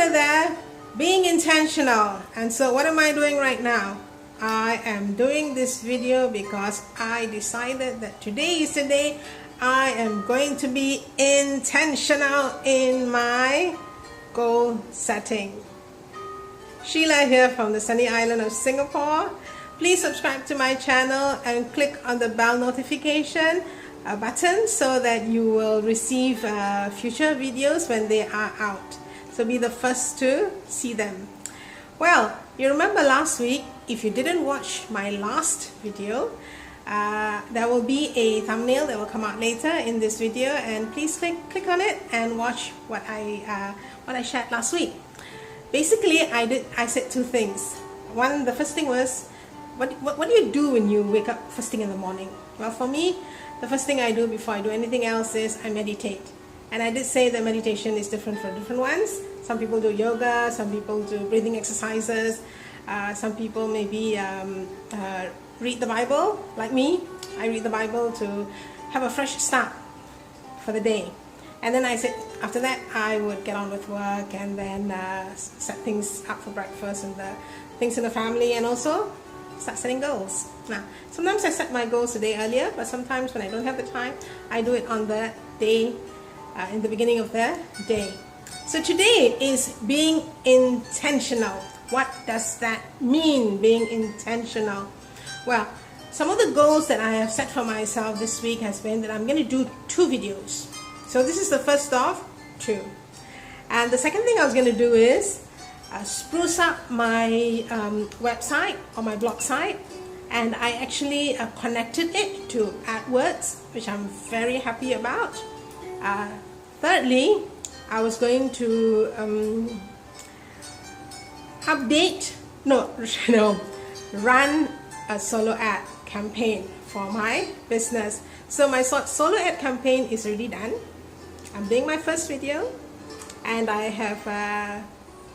Sheila there, being intentional. And so what am I doing right now? I am doing this video because I decided that today is the day I am going to be intentional in my goal setting. Sheila here from the sunny island of Singapore. Please subscribe to my channel and click on the bell notification button so that you will receive future videos when they are out. So be the first to see them. Well, you remember last week, if you didn't watch my last video, there will be a thumbnail that will come out later in this video, and please click on it and watch what I shared last week. Basically, I said two things. The first thing was, what do you do when you wake up first thing in the morning? Well, for me, the first thing I do before I do anything else is I meditate. And I did say that meditation is different for different ones. Some people do yoga, some people do breathing exercises, some people maybe read the Bible, like me. I read the Bible to have a fresh start for the day. And then I said, after that, I would get on with work and then set things up for breakfast and the things in the family, and also start setting goals. Now, sometimes I set my goals a day earlier, but sometimes when I don't have the time, I do it on the day, in the beginning of the day. So today is being intentional. What does that mean, being intentional? Well, some of the goals that I have set for myself this week has been that I'm going to do 2 videos. So this is the first of 2. And the second thing I was going to do is spruce up my website or my blog site, and I actually connected it to AdWords, which I'm very happy about. Thirdly, I was going to run a solo ad campaign for my business. So my solo ad campaign is already done. I'm doing my first video, and I have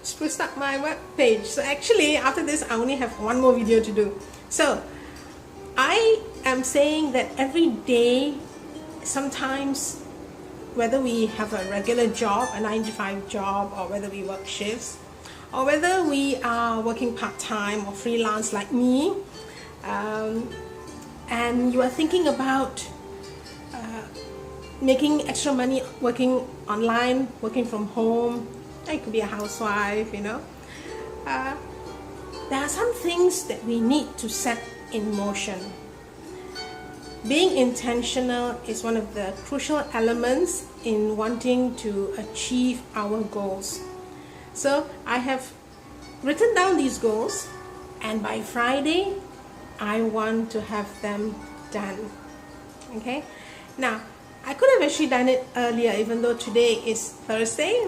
spruced up my web page. So actually, after this, I only have one more video to do. So I am saying that every day, sometimes, whether we have a regular job, a 9-to-5 job, or whether we work shifts, or whether we are working part-time or freelance like me, and you are thinking about making extra money working online, working from home, it could be a housewife, there are some things that we need to set in motion. Being intentional is one of the crucial elements in wanting to achieve our goals. So I have written down these goals, and by Friday I want to have them done. Okay? Now, I could have actually done it earlier, even though today is Thursday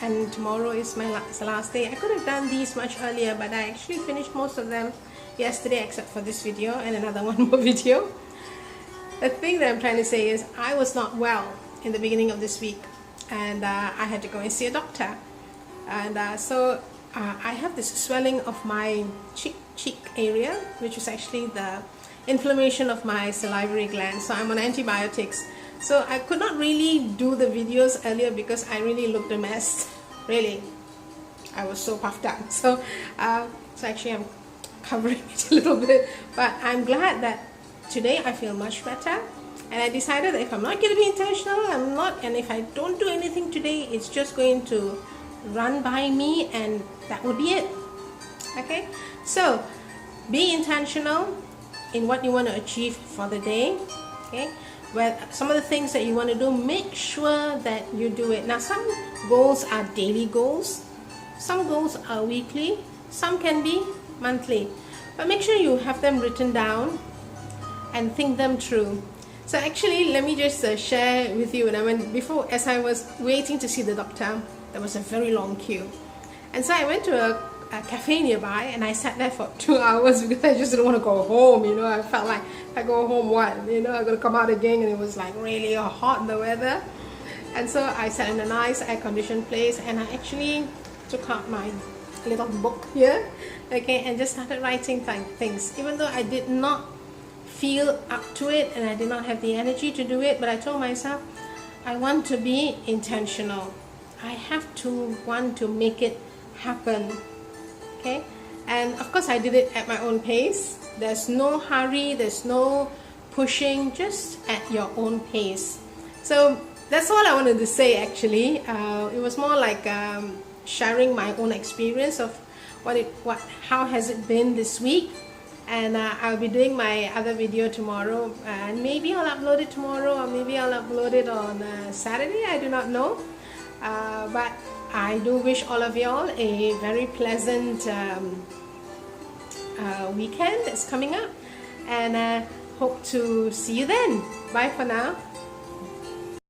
and tomorrow is my last day. I could have done these much earlier, but I actually finished most of them yesterday, except for this video and another one more video. The thing that I'm trying to say is I was not well in the beginning of this week, and I had to go and see a doctor. And so I have this swelling of my cheek area, which is actually the inflammation of my salivary gland. So I'm on antibiotics. So I could not really do the videos earlier because I really looked a mess. Really, I was so puffed up. So actually I'm covering it a little bit, but I'm glad that today I feel much better, and I decided that if I'm not going to be intentional, I'm not, and if I don't do anything today, it's just going to run by me, and that would be it. Okay, so be intentional in what you want to achieve for the day. Okay, well, some of the things that you want to do, make sure that you do it. Now, some goals are daily goals, some goals are weekly, some can be monthly, but make sure you have them written down and think them through. So actually, let me just share with you. As I was waiting to see the doctor, there was a very long queue, and so I went to a cafe nearby, and I sat there for 2 hours because I just didn't want to go home. I felt like if I go home, I'm gonna come out again, and it was like really hot in the weather. And so I sat in a nice air-conditioned place, and I actually took out my little book here, okay, and just started writing things, even though I did not feel up to it and I did not have the energy to do it. But I told myself I want to be intentional. I have to want to make it happen. Okay, and of course I did it at my own pace. There's no hurry, there's no pushing, just at your own pace. So that's all I wanted to say actually. It was more like sharing my own experience of how has it been this week. And I'll be doing my other video tomorrow, and maybe I'll upload it tomorrow, or maybe I'll upload it on Saturday, I do not know. But I do wish all of y'all a very pleasant weekend that's coming up, and hope to see you then. Bye for now.